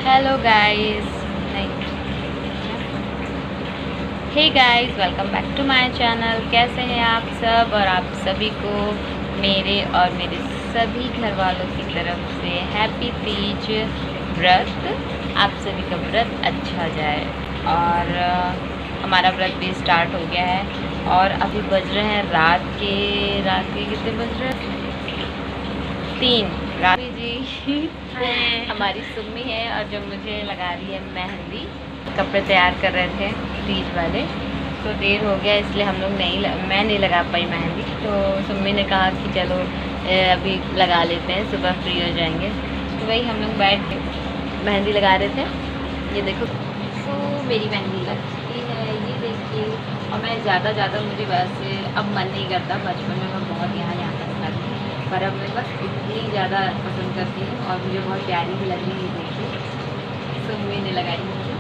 Hello guys, नहीं, hey guys, welcome back to my channel. कैसे हैं आप सब? और आप सभी को मेरे और मेरे सभी घर वालों की तरफ से हैप्पी तीज व्रत। आप सभी का व्रत अच्छा जाए। और हमारा व्रत भी स्टार्ट हो गया है और अभी बज रहे हैं रात के कितने बज रहे हैं? 3 रात जी। हमारी सुम्मी है और जो मुझे लगा रही है मेहंदी। कपड़े तैयार कर रहे थे तीज वाले, तो देर हो गया इसलिए हम लोग मैं नहीं लगा पाई मेहंदी। तो सुम्मी ने कहा कि चलो अभी लगा लेते हैं, सुबह फ्री हो जाएंगे। तो वही हम लोग बैठ के मेहंदी लगा रहे थे। ये देखो, तो मेरी मेहंदी लग चुकी है, ये देखिए। और मैं ज़्यादा मुझे वैसे अब मन नहीं करता। बचपन में मैं बहुत यहाँ तक करती हूँ, पर अब मैं बस इतनी ज़्यादा पसंद करती हूँ और मुझे बहुत प्यारी भी लग रही है। देखिए, सुम्मी ने लगाई मुझे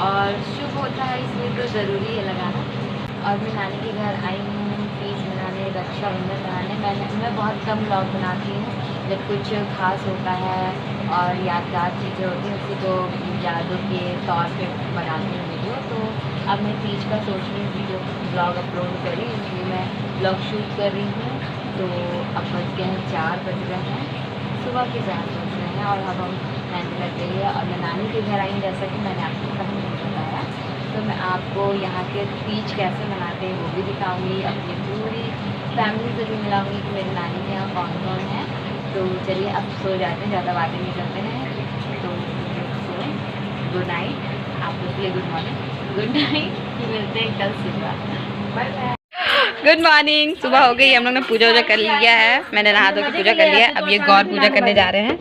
और शुभ होता है इसलिए तो ज़रूरी है लगाना। और मैं नानी के घर आई हूँ तीज मनाने, रक्षाबंधन मनाने। मैं बहुत कम व्लॉग बनाती हूँ। जब कुछ खास होता है और यादगार चीज़ें होती हैं उसी को यादों के तौर पे बनाती हूँ वीडियो। तो अब मैं तीज का सोच रही हूँ वीडियो ब्लॉग अपलोड करी, इसलिए मैं ब्लॉग शूट कर रही हूँ। तो अब बज गए हैं 4 बज रहे हैं, सुबह के 4 बज रहे हैं और अब हम मेहंदी लग गई है। और मैं नानी के घर आई हूँ, जैसा कि मैंने आपको पहले बताया। तो मैं आपको यहाँ के तीज कैसे मनाते हैं वो भी दिखाऊंगी, अपनी पूरी फैमिली से भी मिलाऊंगी कि मेरी नानी के यहाँ कौन कौन है। तो चलिए अब सो जाते हैं, ज़्यादा बातें नहीं करते हैं। तो सोएं। Good night. आप लोग के लिए गुड मॉर्निंग, गुड नाइट। मिलते हैं कल सुबह। Bye bye. Good morning. सुबह हो गई, हम लोग ने पूजा वूजा कर लिया है। मैंने नहा धो के पूजा कर लिया है। अब ये गौर पूजा करने जा रहे हैं।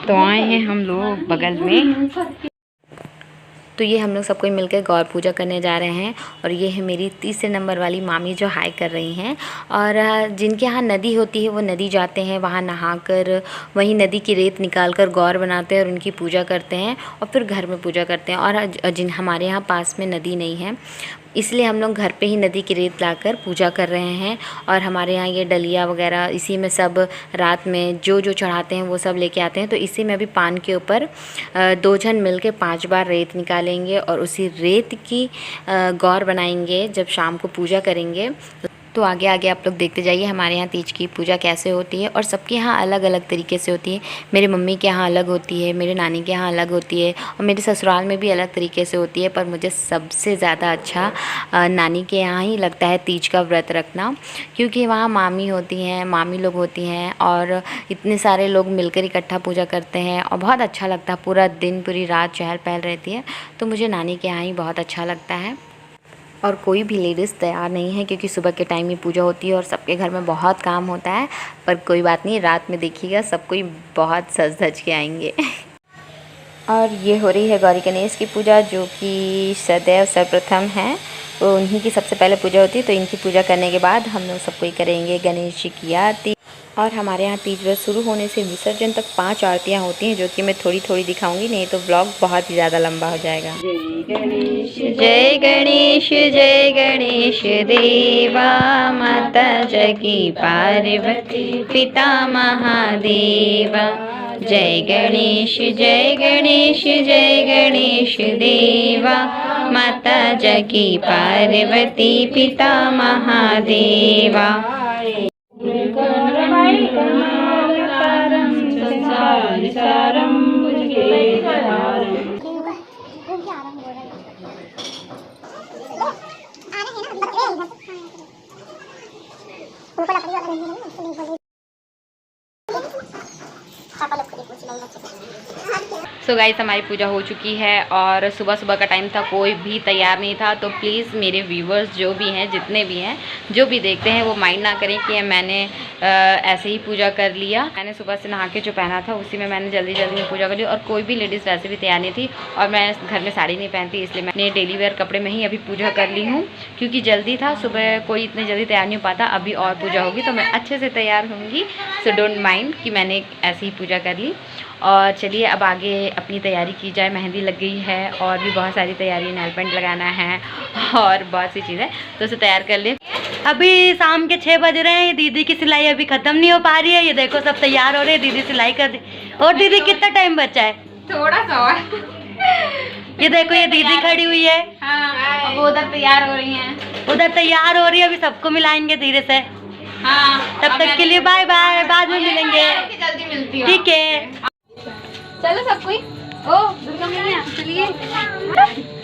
तो आए हैं हम लोग बगल में, तो ये हम लोग सब कोई मिलकर गौर पूजा करने जा रहे हैं। और ये है मेरी तीसरे नंबर वाली मामी जो हाई कर रही हैं। और जिनके यहाँ नदी होती है वो नदी जाते हैं, वहाँ नहाकर वहीं नदी की रेत निकाल कर गौर बनाते हैं और उनकी पूजा करते हैं और फिर घर में पूजा करते हैं। और जिन हमारे यहाँ पास में नदी नहीं है, इसलिए हम लोग घर पे ही नदी की रेत लाकर पूजा कर रहे हैं। और हमारे यहाँ ये डलिया वगैरह इसी में सब रात में जो चढ़ाते हैं वो सब लेके आते हैं। तो इसी में भी पान के ऊपर 2 जन मिल के 5 बार रेत निकालेंगे और उसी रेत की गौर बनाएंगे जब शाम को पूजा करेंगे। तो आगे आगे आप लोग देखते जाइए हमारे यहाँ तीज की पूजा कैसे होती है। और सबके यहाँ अलग अलग तरीके से होती है। मेरे मम्मी के यहाँ अलग होती है, मेरे नानी के यहाँ अलग होती है और मेरे ससुराल में भी अलग तरीके से होती है। पर मुझे सबसे ज़्यादा अच्छा नानी के यहाँ ही लगता है तीज का व्रत रखना, क्योंकि वहाँ मामी होती हैं, मामी लोग होती हैं और इतने सारे लोग मिलकर इकट्ठा पूजा करते हैं और बहुत अच्छा लगता है। पूरा दिन पूरी रात चहल पहल रहती है। तो मुझे नानी के यहाँ ही बहुत अच्छा लगता है। और कोई भी लेडीज़ तैयार नहीं है क्योंकि सुबह के टाइम ही पूजा होती है और सबके घर में बहुत काम होता है। पर कोई बात नहीं, रात में देखिएगा सब कोई बहुत सज धज के आएंगे। और ये हो रही है गौरी गणेश की पूजा, जो कि सदैव सर्वप्रथम है, तो उन्हीं की सबसे पहले पूजा होती है। तो इनकी पूजा करने के बाद हम लोग सब कोई करेंगे गणेश जी की आरती। और हमारे यहाँ तीज व्रत शुरू होने से विसर्जन तक 5 आरतियाँ होती हैं, जो कि मैं थोड़ी थोड़ी दिखाऊंगी, नहीं तो ब्लॉग बहुत ही ज़्यादा लंबा हो जाएगा। जय गणेश जय गणेश जय गणेश देवा, माता जगी पार्वती पिता महादेवा। जय गणेश जय गणेश जय गणेश देवा, माता जगी पार्वती पिता महादेवा। सो गाइस, हमारी पूजा हो चुकी है और सुबह सुबह का टाइम था, कोई भी तैयार नहीं था। तो प्लीज़ मेरे व्यूवर्स जो भी हैं, जितने भी हैं, जो भी देखते हैं, वो माइंड ना करें कि मैंने ऐसे ही पूजा कर लिया। मैंने सुबह से नहा के जो पहना था उसी में मैंने जल्दी में पूजा कर ली। और कोई भी लेडीज़ वैसे भी तैयार नहीं थी और मैं घर में साड़ी नहीं पहनती, इसलिए मैंने डेली वेयर कपड़े में ही अभी पूजा कर ली हूँ, क्योंकि जल्दी था। सुबह कोई इतनी जल्दी तैयार नहीं हो पाता। अभी और पूजा होगी तो मैं अच्छे से तैयार होंगी। सो डोंट माइंड कि मैंने ऐसे ही पूजा कर ली। और चलिए अब आगे अपनी तैयारी की जाए। मेहंदी लग गई है और भी बहुत सारी तैयारी, नेल पेंट लगाना है और बहुत सी चीज़ें, तो उसे तैयार कर ले। अभी शाम के 6 बज रहे हैं। दीदी की सिलाई अभी ख़त्म नहीं हो पा रही है। ये देखो सब तैयार हो रहे हैं, दीदी सिलाई कर दी। और दीदी कितना टाइम बचा है? थोड़ा सा और। ये देखो ये दीदी खड़ी हुई है। हाँ, वो उधर तैयार हो रही हैं। उधर तैयार हो रही है, अभी सबको मिलाएंगे धीरे से। हाँ, तब तक के लिए बाय बाय, बाद में मिलेंगे। जल्दी मिलती हूँ। ठीक है, चलो सब कोई। ओ दुर्गा मैया चलिए,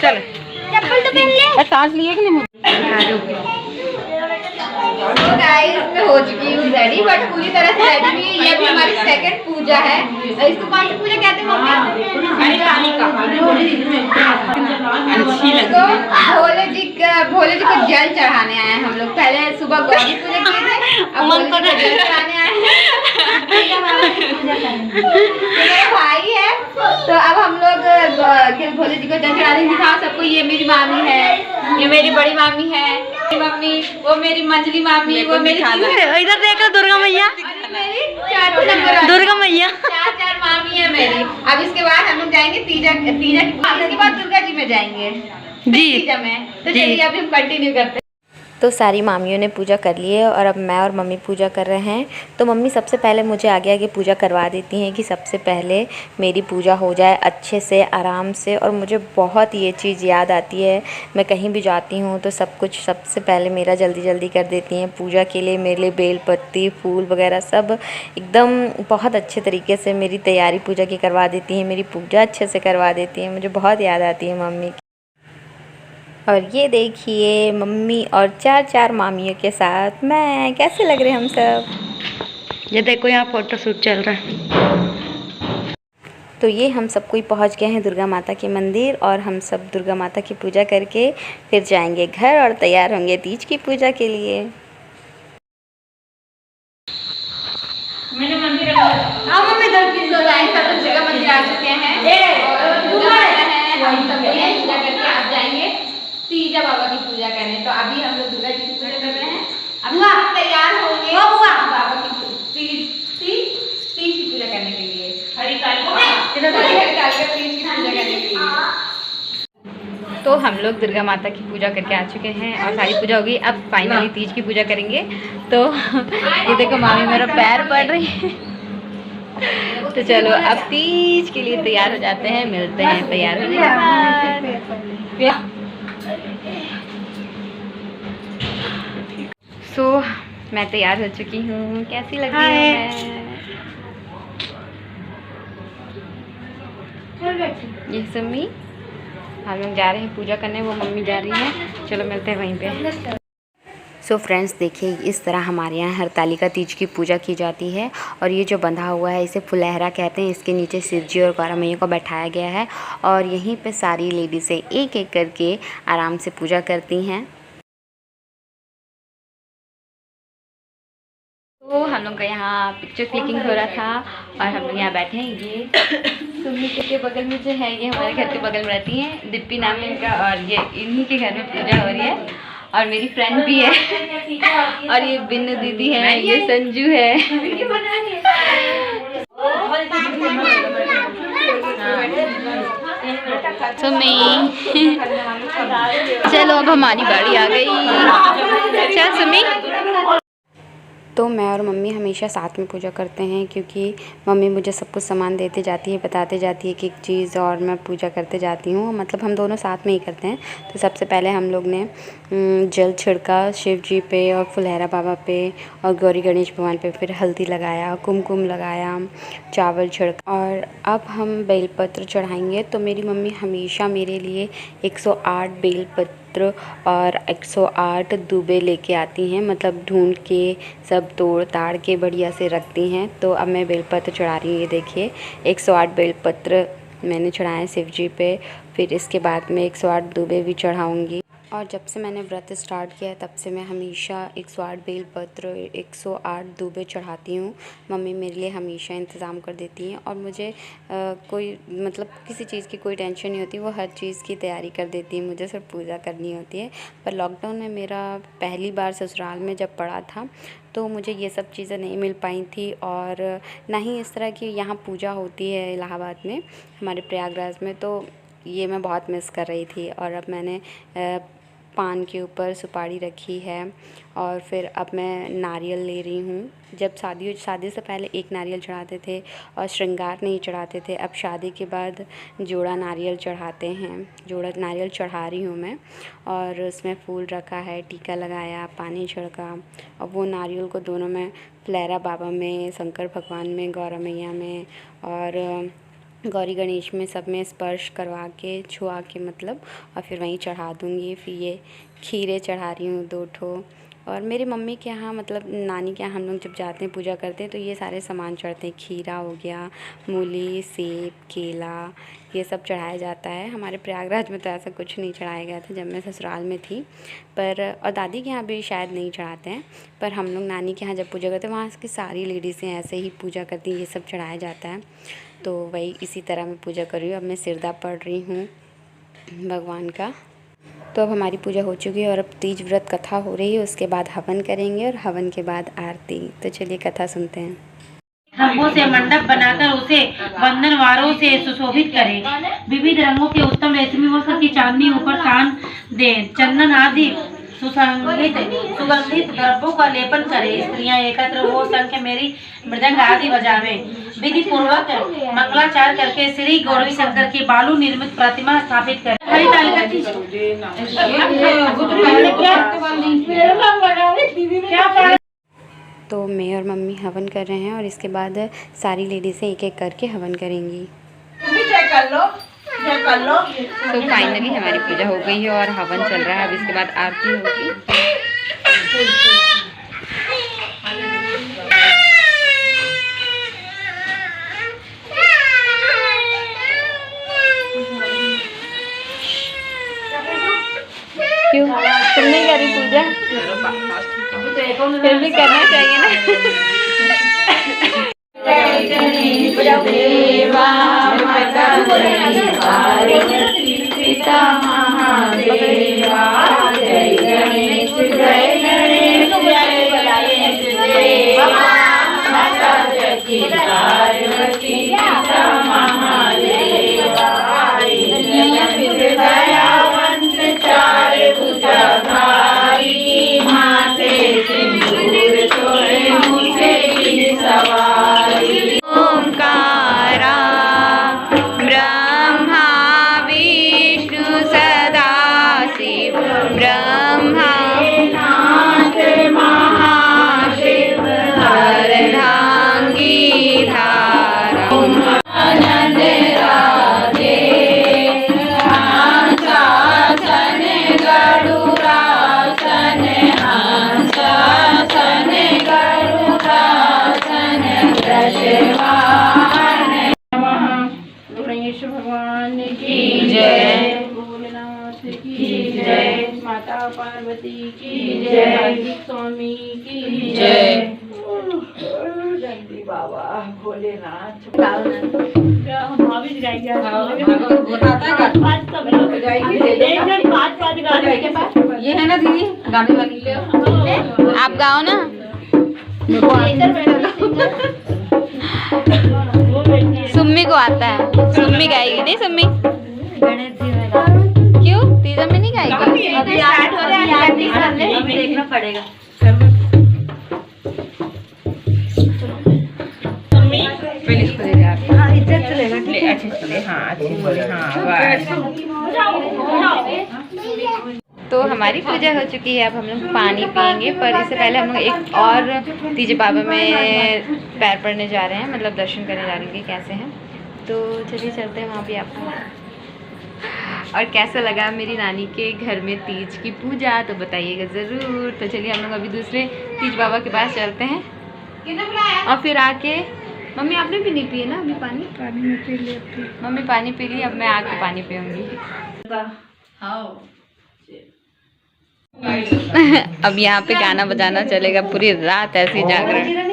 चलो चप्पल तो पहन ले। सांस लिए कि नहीं? तो गाइस मैं हो चुकी हूँ रेडी, बट पूरी तरह से रेडी नहीं है। ये भी हमारी सेकंड पूजा है। इसको कौन सी पूजा कहते हैं मम्मी? तो भोले जी को जल चढ़ाने आए हैं हम लोग। पहले सुबह गौरी पूजा किए थे, अब भोले जी को जल चढ़ाने आए हैं। मेरा भाई है, तो अब हम लोग भोले जी को जल चढ़ाने दिखाओ सबको। ये मेरी मामी है, ये मेरी बड़ी मामी है, मेरी मम्मी, वो मेरी मंजली मामी, वो मेरी इधर देख लो दुर्गा मैया, मेरी चार दुर्गा मैया, चार मामी है मेरी। अब इसके बाद हम लोग जाएंगे तीजा इसके बाद दुर्गा जी में जाएंगे जी तीजा में। तो चलिए अभी हम कंटिन्यू करते हैं। तो सारी मामियों ने पूजा कर ली है और अब मैं और मम्मी पूजा कर रहे हैं। तो मम्मी सबसे पहले मुझे आगे आगे पूजा करवा देती हैं कि सबसे पहले मेरी पूजा हो जाए अच्छे से, आराम से। और मुझे बहुत ये चीज़ याद आती है, मैं कहीं भी जाती हूँ तो सब कुछ सबसे पहले मेरा जल्दी जल्दी कर देती हैं। पूजा के लिए मेरे लिए बेल पत्ती, फूल वगैरह सब एकदम बहुत अच्छे तरीके से मेरी तैयारी पूजा की करवा देती हैं, मेरी पूजा अच्छे से करवा देती हैं। मुझे बहुत याद आती है मम्मी की। और ये देखिए मम्मी और चार मामियों के साथ मैं, कैसे लग रहे हैं हम सब। ये देखो यहाँ फोटो शूट चल रहा है। तो ये हम सब कोई पहुँच गए हैं दुर्गा माता के मंदिर, और हम सब दुर्गा माता की पूजा करके फिर जाएंगे घर और तैयार होंगे तीज की पूजा के लिए। दुर्गा मंदिर आ चुके हैं और पूजा करके आप जाएंगे तीजा बाबा की पूजा करने। तो अभी हम लोग दुर्गा जी की पूजा कर रहे हैं। अब हम तैयार होंगे बाबा की तीज की पूजा करने के लिए, हरिकाल तीज की पूजा करने के लिए। तो हम लोग दुर्गा माता की पूजा करके आ चुके हैं और सारी पूजा होगी। अब फाइनली तीज की पूजा करेंगे। तो ये देखो मामी मेरा पैर पड़ रही है। तो चलो अब तीज के लिए तैयार हो जाते हैं, मिलते हैं तैयार होने के बाद। मैं तैयार हो चुकी हूँ, कैसी लग रही है? ये सुमी, हम लोग जा रहे हैं पूजा करने, वो मम्मी जा रही है। चलो मिलते हैं वहीं पे। सो फ्रेंड्स देखिए, इस तरह हमारे यहाँ हरतालिका तीज की पूजा की जाती है। और ये जो बंधा हुआ है इसे फुलहरा कहते हैं। इसके नीचे शिव जी और गौरा मैया को बैठाया गया है और यहीं पे सारी लेडीज़ें एक एक करके आराम से पूजा करती हैं। तो हम लोग का यहाँ पिक्चर क्लिकिंग हो रहा था और हम लोग यहाँ बैठे हैं। ये सुमी के बगल में जो है, ये हमारे घर के बगल में रहती हैं, दिप्पी नाम है इनका। और ये इन्हीं के घर में पूजा हो रही है और मेरी फ्रेंड भी है। और ये बिन्नू दीदी है, ये संजू है। सुमी चलो अब हमारी बारी आ गई। चल सुमी। तो मैं और मम्मी हमेशा साथ में पूजा करते हैं, क्योंकि मम्मी मुझे सब कुछ सामान देते जाती है, बताते जाती है कि एक चीज़, और मैं पूजा करते जाती हूँ। मतलब हम दोनों साथ में ही करते हैं। तो सबसे पहले हम लोग ने जल छिड़का शिव जी पे और फुलहरा बाबा पे और गौरी गणेश भगवान पे, फिर हल्दी लगाया, कुमकुम लगाया, चावल छिड़का। और अब हम बेलपत्र चढ़ाएंगे। तो मेरी मम्मी हमेशा मेरे लिए 108 बेलपत्र और 108 दूबे लेके आती हैं, मतलब ढूंढ के सब तोड़ ताड़ के बढ़िया से रखती हैं। तो अब मैं बेलपत्र चढ़ा रही हूँ। ये देखिए 108 बेलपत्र मैंने चढ़ाए शिव जी पे। फिर इसके बाद में 108 दूबे भी चढ़ाऊँगी। और जब से मैंने व्रत स्टार्ट किया है तब से मैं हमेशा 108 बेलपत्र, 108 दूबे चढ़ाती हूँ। मम्मी मेरे लिए हमेशा इंतज़ाम कर देती हैं और मुझे कोई मतलब किसी चीज़ की कोई टेंशन नहीं होती। वो हर चीज़ की तैयारी कर देती है, मुझे सिर्फ पूजा करनी होती है। पर लॉकडाउन में मेरा पहली बार ससुराल में जब पड़ा था तो मुझे ये सब चीज़ें नहीं मिल पाई थी, और ना ही इस तरह की यहाँ पूजा होती है इलाहाबाद में, हमारे प्रयागराज में। तो ये मैं बहुत मिस कर रही थी। और अब मैंने पान के ऊपर सुपारी रखी है और फिर अब मैं नारियल ले रही हूँ। जब शादी से पहले एक नारियल चढ़ाते थे और श्रृंगार नहीं चढ़ाते थे। अब शादी के बाद जोड़ा नारियल चढ़ाते हैं। जोड़ा नारियल चढ़ा रही हूँ मैं और उसमें फूल रखा है, टीका लगाया, पानी छिड़का और वो नारियल को दोनों में फुलैरा बाबा में, शंकर भगवान में, गौरा मैया में और गौरी गणेश में सब में स्पर्श करवा के, छुआ के मतलब, और फिर वहीं चढ़ा दूँगी। फिर ये खीरे चढ़ा रही हूँ 2 ठो। और मेरी मम्मी के यहाँ मतलब नानी के यहाँ हम लोग जब जाते हैं पूजा करते हैं तो ये सारे सामान चढ़ते हैं। खीरा हो गया, मूली, सेब, केला, ये सब चढ़ाया जाता है। हमारे प्रयागराज में तो ऐसा कुछ नहीं चढ़ाया गया था जब मैं ससुराल में थी, पर और दादी के यहाँ भी शायद नहीं चढ़ाते हैं, पर हम लोग नानी के यहाँ जब पूजा करते हैं वहाँ की सारी लेडीज़ें ऐसे ही पूजा करती हैं, ये सब चढ़ाया जाता है। तो वही इसी तरह मैं पूजा कर रही हूँ। अब मैं सिरदा पढ़ रही हूँ भगवान का। तो अब हमारी पूजा हो चुकी है और अब तीज व्रत कथा हो रही है। उसके बाद हवन करेंगे और हवन के बाद आरती। तो चलिए कथा सुनते हैं। रंगों से मंडप बनाकर उसे बंधनवारों से सुशोभित करें। विविध रंगों के उत्तम रेशमी वस्त्र की चांदनी ऊपर तान दें। चंदन आदि सुगंधित द्रव्यों का लेपन करें। स्त्रियां एकत्र हो शंख, मेरी, मृदंग आदि बजावें। विधि पूर्वक मंगलाचार करके श्री गौरी शंकर की बालू निर्मित प्रतिमा स्थापित करें। तो मैं और मम्मी हवन कर रहे हैं और इसके बाद सारी लेडीज़ें एक एक करके हवन करेंगी। तो फाइनली हमारी पूजा हो गई है और हवन चल रहा है। अब इसके बाद आरती होगी। क्यों तुम नहीं करी पूजा? फिर भी करना चाहिए ना। देवा माता पिता महादेवा, जय गणेश जय गणेश जय गणेश, माता जगती पार्वती पिता महादेवा, दयावंत चार भुजाधारी, माथे सिंदूर सोए मुझे की सवारी। ओंकारा ब्रह्मा विष्णु सदाशिव, ब्रह्मा नाथ महाशिव, अर्धांगी धारा, आनंद राधे हंसासन गरुड़ासन, हंसासन गरुड़ासन, दशवाहन। गणेश भगवान की जय, भोलेनाथ की जय, माता पार्वती की जय, कार्तिक स्वामी की जय, जल्दी बाबा भोलेनाथ। ये है ना दीदी गाने वाली, आप गाओ ना। सुम्मी को आता है, सुम्मी गाएगी नहीं? सुम्मी क्यों तीजा में नहीं गाएगी? देखना पड़ेगा। तो हमारी पूजा हो चुकी है। अब हम लोग पानी पियेंगे, पर इससे पहले हम लोग एक और तीज बाबा में पैर पड़ने जा रहे हैं, मतलब दर्शन करने जा रहे हैं कैसे हैं। तो चलिए चलते हैं वहाँ भी आपको। और कैसा लगा मेरी नानी के घर में तीज की पूजा तो बताइएगा ज़रूर। तो चलिए हम लोग अभी दूसरे तीज बाबा के पास चलते हैं और फिर आके मम्मी आपने भी नहीं पिए ना अभी पानी? पानी में पी ली मम्मी, पानी पी ली। अब मैं आके पानी पीऊँगी। अब यहाँ पे गाना बजाना चलेगा पूरी रात, ऐसे जागरण।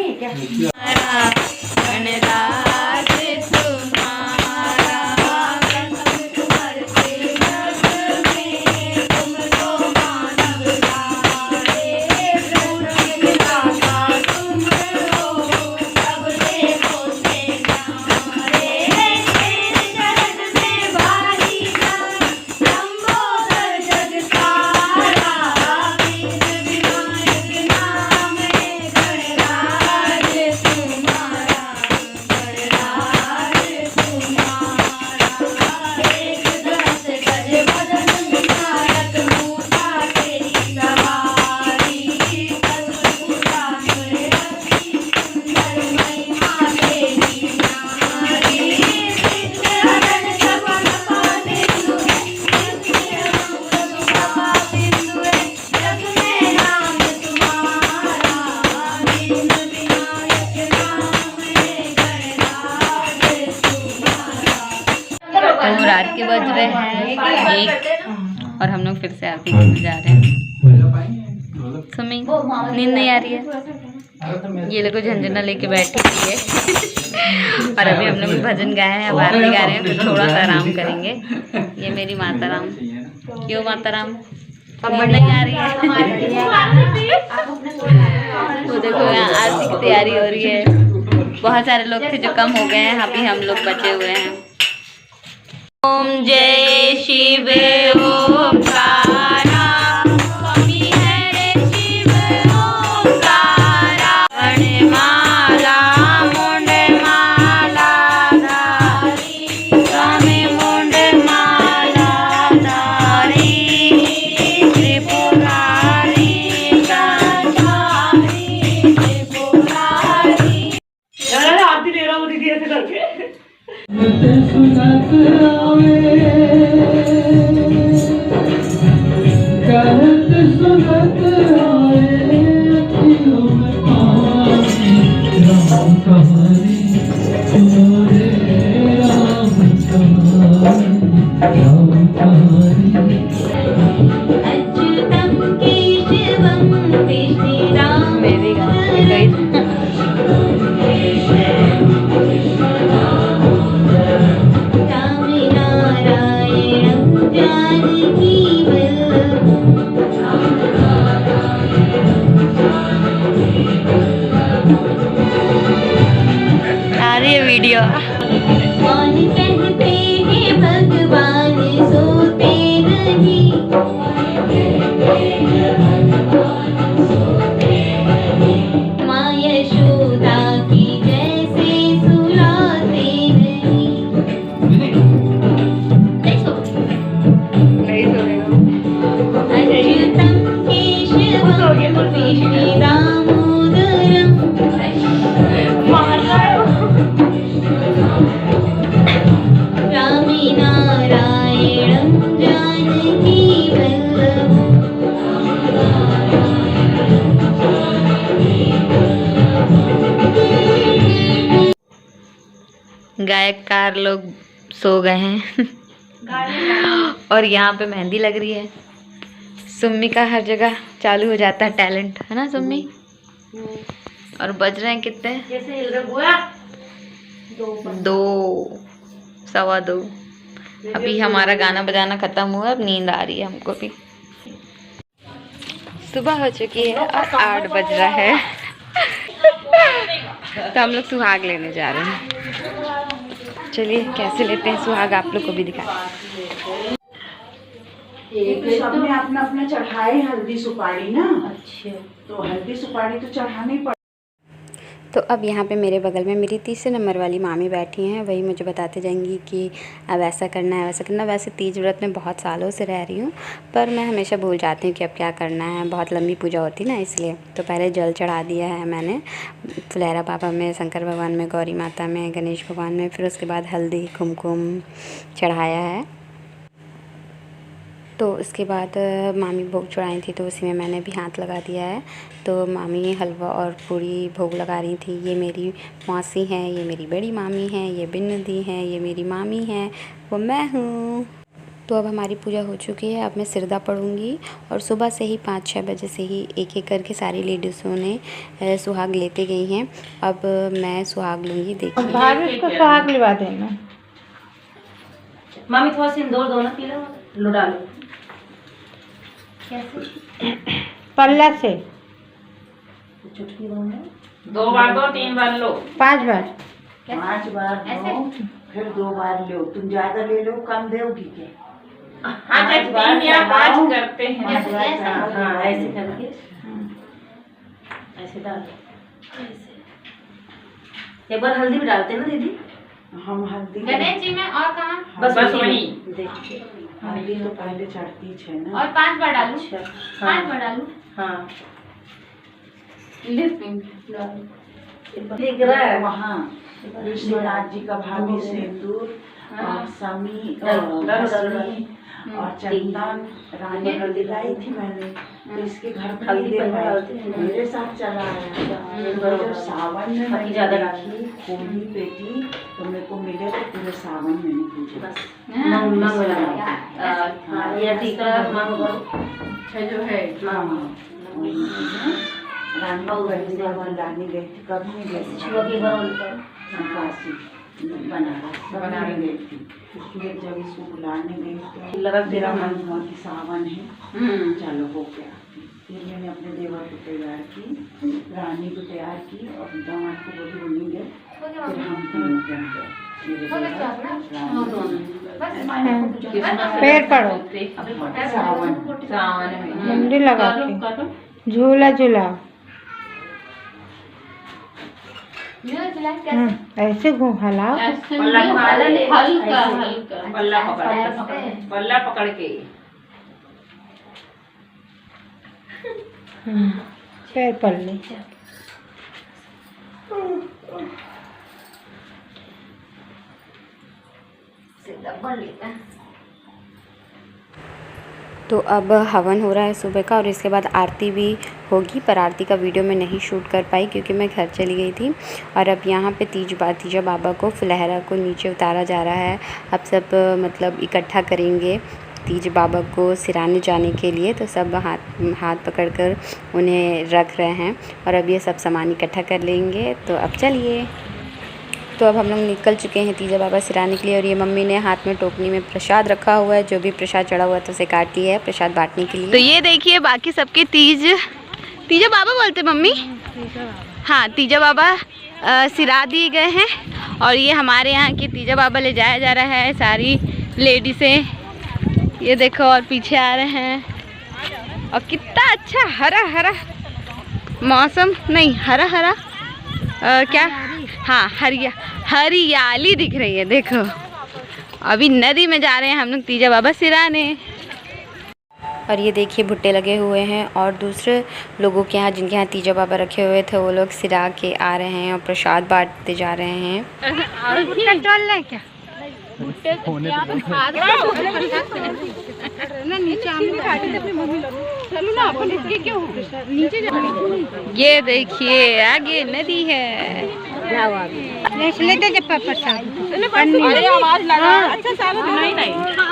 तो रात के बज रहे हैं 1 और हम लोग फिर से आरती करने जा रहे हैं। सुमी नींद नहीं आ रही है, ये लोग झंझना लेके बैठी हुई है और अभी हम लोग भजन गाए हैं, अब आरती गा रहे हैं, फिर थोड़ा सा आराम करेंगे। ये मेरी माता राम, क्यों माता राम नींद नहीं आ रही है? तो देखो यहाँ आरती की तैयारी हो रही है। बहुत सारे लोग थे जो कम हो गए हैं, अभी हम लोग बचे हुए हैं। ओम जय शिव ओंकारा, स्वामी हरे शिव ओंकारा, वनमाला मुंडमाला धारी, स्वामी मुंडमाला धारी, त्रिपुरारी संसारी, त्रिपुरारी। आरती ले रहा हूँ दीदी ऐसे करके। मेरी गाना गई। आ रही है वीडियो। कौन कहते हैं भगवान सोते नहीं, माँ यशोदा की जैसे सुलाते नहीं। अच्युतम केशवम कृष्ण दामोदरम, रामी नारायणं जानकी वल्लभम्। गायककार लोग सो गए हैं और यहाँ पे मेहंदी लग रही है। सुम्मी का हर जगह चालू हो जाता है टैलेंट, है ना सुम्मी? और बज रहे हैं कितने? 2:15। अभी हमारा गाना बजाना खत्म हुआ, अब नींद आ रही है हमको भी। सुबह हो चुकी है और 8 बज रहा है तो हम लोग सुहाग लेने जा रहे हैं। चलिए कैसे लेते हैं सुहाग आप लोग को भी दिखा। सबने अपना अपना चढ़ाए हल्दी सुपारी ना। अच्छा, तो हल्दी सुपारी तो चढ़ानी पड़। तो अब यहाँ पे मेरे बगल में मेरी 3 नंबर वाली मामी बैठी हैं, वही मुझे बताते जाएंगी कि अब ऐसा करना है वैसा करना। वैसे तीज व्रत में बहुत सालों से रह रही हूँ, पर मैं हमेशा भूल जाती हूँ कि अब क्या करना है। बहुत लंबी पूजा होती ना, इसलिए। तो पहले जल चढ़ा दिया है मैंने फुलैरा बाबा में, शंकर भगवान में, गौरी माता में, गणेश भगवान में। फिर उसके बाद हल्दी कुमकुम चढ़ाया है। तो इसके बाद मामी भोग चढ़ाई थी, तो उसी में मैंने भी हाथ लगा दिया है। तो मामी हलवा और पूरी भोग लगा रही थी। ये मेरी मौसी हैं, ये मेरी बड़ी मामी हैं, ये बिन्नदी हैं, ये मेरी मामी हैं, वो मैं हूँ। तो अब हमारी पूजा हो चुकी है। अब मैं सिरदा पढ़ूँगी और सुबह से ही 5-6 बजे से ही एक एक करके सारी लेडीज़ों ने सुहाग लेते गई हैं। अब मैं सुहाग लूँगी, देखिए। भाभी उसको सुहाग लिवा देना। मामी थोड़ा सिंदूर दो ना, पीला लो डालो। पल्ला से 2 बार दो, 3 बार लो, 5 बार। 5 बार दो, फिर 2 बार लो। तुम ज्यादा ले लो, कम दोगी क्या? हाँ, 3 या 5 करते हैं। हाँ, ऐसे करके ऐसे डाल। एक बार हल्दी भी डालते हैं ना दीदी? हम हल्दी गणेश जी में और कहाँ? बस वही। देखिए, हल्दी तो पहले चढ़ती है ना। और 5 बार डालूं? अच्छा, 5 बार डालूं? हाँ। लिख रहा है वहाँ विश्वनाथ जी का भाभी सिंदूर और समी और चंदन, रानी हल्दी लाई थी मैंने। तो इसके घर में हल्दी मेरे साथ चला आया। जब सावन में मैंने ज्यादा देखी खोली पेटी तो मेरे को मिले तो पूरे सावन में नहीं पूछे बस जो है रानी गई थी, कभी नहीं गई थी काशी बनारस गई थी। फिर जब इसको बुलाने गई तो लगा तेरा मन हुआ कि सावन है चलो हो गया। फिर मैंने अपने देवर को तैयार की, रानी को तैयार की और दामाद को बोली वो नहीं गए। फिर हम तीनों गए पैर पड़ो सावन में मुंडी लगा के झूला झूला ऐसे घूम हलाओ हल्का पल्ला पकड़ के पैर पड़ ले। तो अब हवन हो रहा है सुबह का और इसके बाद आरती भी होगी, पर आरती का वीडियो मैं नहीं शूट कर पाई क्योंकि मैं घर चली गई थी। और अब यहाँ पे तीजा बाबा को फुलहरा को नीचे उतारा जा रहा है। अब सब मतलब इकट्ठा करेंगे तीज बाबा को सिराने जाने के लिए, तो सब हाथ पकड़कर उन्हें रख रहे हैं और अब ये सब सामान इकट्ठा कर लेंगे। तो अब चलिए, तो अब हम लोग निकल चुके हैं तीजा बाबा सिराने के लिए। और ये मम्मी ने हाथ में टोकनी में प्रसाद रखा हुआ है, जो भी प्रसाद चढ़ा हुआ था उसे काट लिया है प्रसाद बांटने के लिए। तो ये देखिए बाकी सबके तीजा बाबा बोलते मम्मी, हाँ तीजा बाबा सिरा दिए गए हैं। और ये हमारे यहाँ की तीजा बाबा ले जाया जा रहा है सारी लेडीसें, ये देखो और पीछे आ रहे हैं। और कितना अच्छा हरा हरा मौसम, नहीं हरा हरा क्या, हाँ हरियाली दिख रही है। देखो अभी नदी में जा रहे हैं हम लोग तीजा बाबा सिराने। और ये देखिए भुट्टे लगे हुए हैं और दूसरे लोगों के यहाँ जिनके यहाँ तीजा बाबा रखे हुए थे वो लोग सिरा के आ रहे हैं और प्रसाद बांटते जा रहे हैं। ये देखिए आगे नदी है।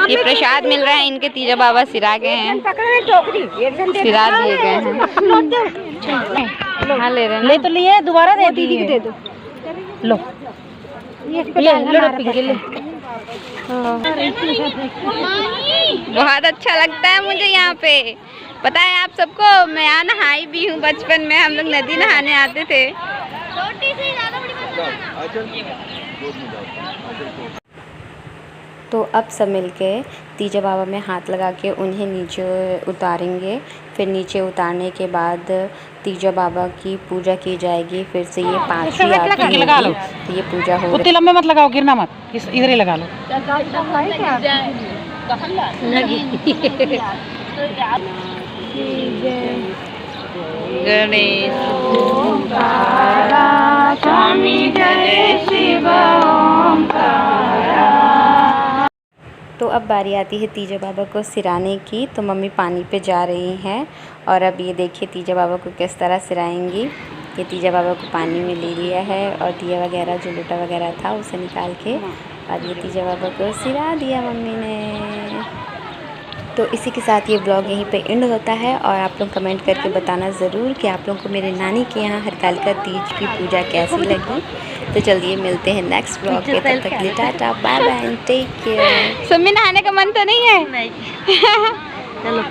ये प्रसाद मिल रहा है, इनके तीजा बाबा सिरा गए हैं, सिरा दिए गए हैं। हाँ ले रहे हैं, ले तो लिए दोबारा दे दीदी को दे दो। लो ले बहुत अच्छा लगता है मुझे यहाँ पे। पता है आप सबको, मैं यहाँ नहाई भी हूँ, बचपन में हम लोग नदी नहाने आते थे। तो अब सब मिलके तीजा बाबा में हाथ लगा के उन्हें नीचे उतारेंगे। फिर नीचे उतारने के बाद तीजा बाबा की पूजा की जाएगी। फिर से ये 5वीं आरती होगी, तो ये पूजा हो उतने लंबे मत लगाओ, गिरना मत, इधर ही लगा लो। गणेश तो अब बारी आती है तीजा बाबा को सिराने की। तो मम्मी पानी पे जा रही हैं और अब ये देखिए तीजा बाबा को किस तरह सिराएंगी। ये तीजा बाबा को पानी में ले लिया है और दिया वगैरह जो लोटा वगैरह था उसे निकाल के और ये तीजा बाबा को सिरा दिया मम्मी ने। तो इसी के साथ ये ब्लॉग यहीं पे एंड होता है और आप लोग कमेंट करके बताना ज़रूर कि आप लोगों को मेरे नानी के यहाँ हरतालिका तीज की पूजा कैसी लगी। तो चलिए मिलते हैं नेक्स्ट ब्लॉग के, तब तक के लिए tata bye bye and take care. Summi नहाने का मन तो नहीं है? चलो